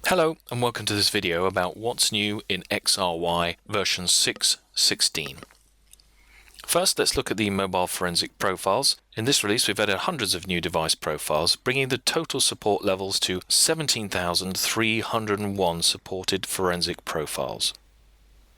Hello and welcome to this video about what's new in XRY version 6.16. First, let's look at the mobile forensic profiles. In this release, we've added hundreds of new device profiles, bringing the total support levels to 17,301 supported forensic profiles.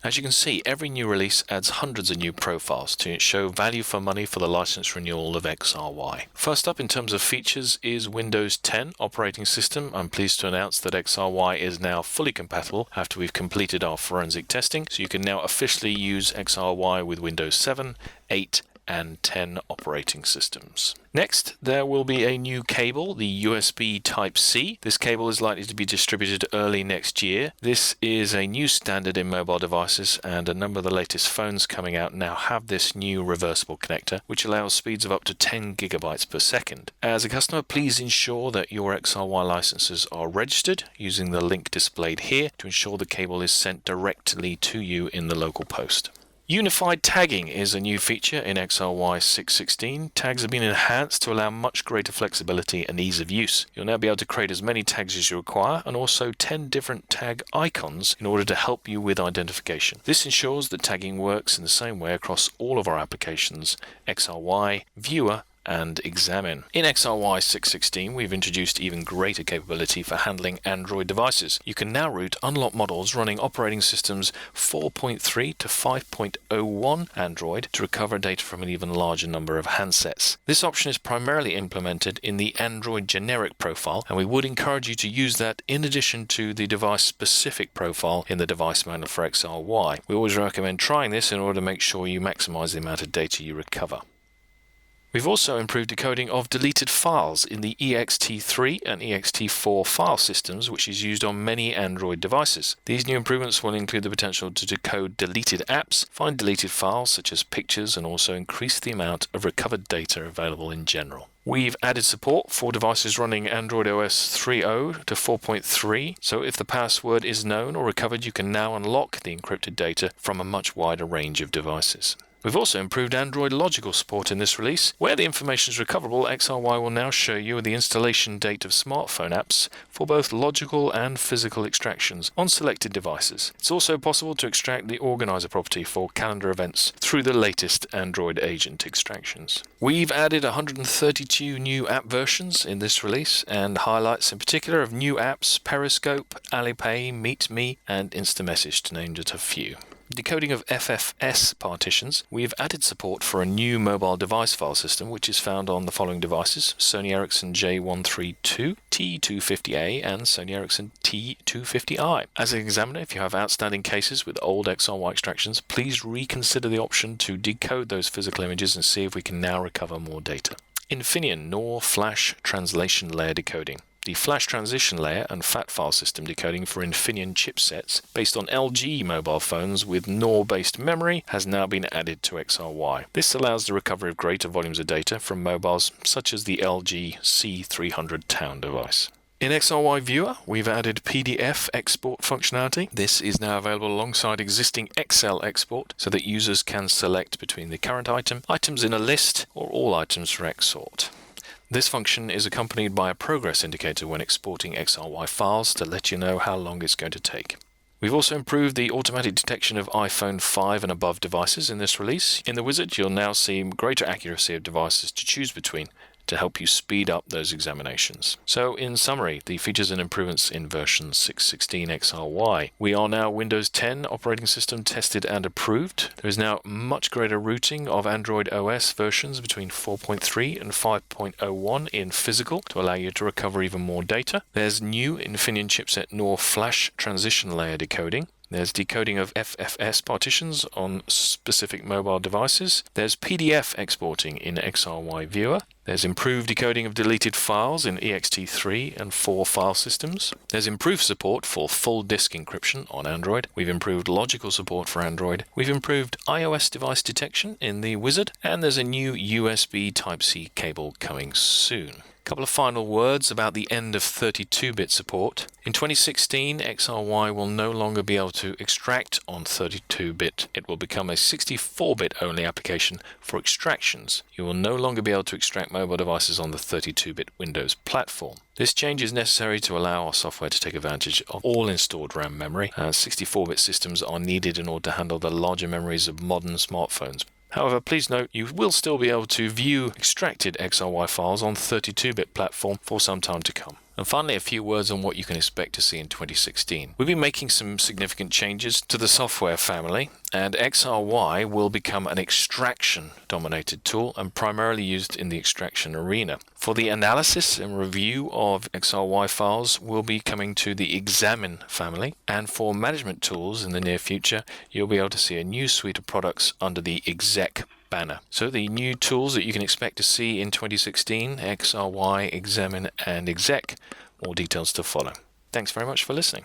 As you can see, every new release adds hundreds of new profiles to show value for money for the license renewal of XRY. First up in terms of features is Windows 10 operating system. I'm pleased to announce that XRY is now fully compatible after we've completed our forensic testing, so you can now officially use XRY with Windows 7, 8, and 10 operating systems. Next, there will be a new cable, the USB Type-C. This cable is likely to be distributed early next year. This is a new standard in mobile devices, and a number of the latest phones coming out now have this new reversible connector, which allows speeds of up to 10 gigabytes per second. As a customer, please ensure that your XRY licenses are registered using the link displayed here to ensure the cable is sent directly to you in the local post. Unified tagging is a new feature in XRY 6.16. Tags have been enhanced to allow much greater flexibility and ease of use. You'll now be able to create as many tags as you require, and also 10 different tag icons in order to help you with identification. This ensures that tagging works in the same way across all of our applications, XRY, Viewer, and Examine. In XRY 6.16, we've introduced even greater capability for handling Android devices. You can now root unlocked models running operating systems 4.3 to 5.01 Android to recover data from an even larger number of handsets. This option is primarily implemented in the Android generic profile, and we would encourage you to use that in addition to the device-specific profile in the device manual for XRY. We always recommend trying this in order to make sure you maximize the amount of data you recover. We've also improved decoding of deleted files in the ext3 and ext4 file systems, which is used on many Android devices. These new improvements will include the potential to decode deleted apps, find deleted files such as pictures, and also increase the amount of recovered data available in general. We've added support for devices running Android OS 3.0 to 4.3, so if the password is known or recovered, you can now unlock the encrypted data from a much wider range of devices. We've also improved Android logical support in this release. Where the information is recoverable, XRY will now show you the installation date of smartphone apps for both logical and physical extractions on selected devices. It's also possible to extract the organizer property for calendar events through the latest Android agent extractions. We've added 132 new app versions in this release, and highlights in particular of new apps, Periscope, Alipay, MeetMe, and InstaMessage, to name just a few. Decoding of FFS partitions, we've added support for a new mobile device file system which is found on the following devices: Sony Ericsson J132, T250A, and Sony Ericsson T250i. As an examiner, if you have outstanding cases with old XRY extractions, please reconsider the option to decode those physical images and see if we can now recover more data. Infineon NOR Flash Translation Layer Decoding. The flash transition layer and FAT file system decoding for Infineon chipsets based on LG mobile phones with NOR-based memory has now been added to XRY. This allows the recovery of greater volumes of data from mobiles such as the LG C300 Town device. In XRY Viewer, we've added PDF export functionality. This is now available alongside existing Excel export so that users can select between the current item, items in a list, or all items for export. This function is accompanied by a progress indicator when exporting XRY files to let you know how long it's going to take. We've also improved the automatic detection of iPhone 5 and above devices in this release. In the wizard, you'll now see greater accuracy of devices to choose between to help you speed up those examinations. So in summary, the features and improvements in version 6.16 XRY. We are now Windows 10 operating system tested and approved. There is now much greater routing of Android OS versions between 4.3 and 5.01 in physical to allow you to recover even more data. There's new Infineon chipset NOR flash transition layer decoding. There's decoding of FFS partitions on specific mobile devices. There's PDF exporting in XRY Viewer. There's improved decoding of deleted files in ext3 and 4 file systems. There's improved support for full disk encryption on Android. We've improved logical support for Android. We've improved iOS device detection in the wizard. And there's a new USB Type-C cable coming soon. Couple of final words about the end of 32-bit support. In 2016, XRY will no longer be able to extract on 32-bit. It will become a 64-bit only application for extractions. You will no longer be able to extract mobile devices on the 32-bit Windows platform. This change is necessary to allow our software to take advantage of all installed RAM memory, as 64-bit systems are needed in order to handle the larger memories of modern smartphones. However, please note you will still be able to view extracted XRY files on 32-bit platform for some time to come. And finally, a few words on what you can expect to see in 2016. We've been making some significant changes to the software family, and XRY will become an extraction-dominated tool and primarily used in the extraction arena. For the analysis and review of XRY files, we'll be coming to the Examine family, and for management tools in the near future, you'll be able to see a new suite of products under the Exec banner. So the new tools that you can expect to see in 2016, XRY, Examine, and Exec. More details to follow. Thanks very much for listening.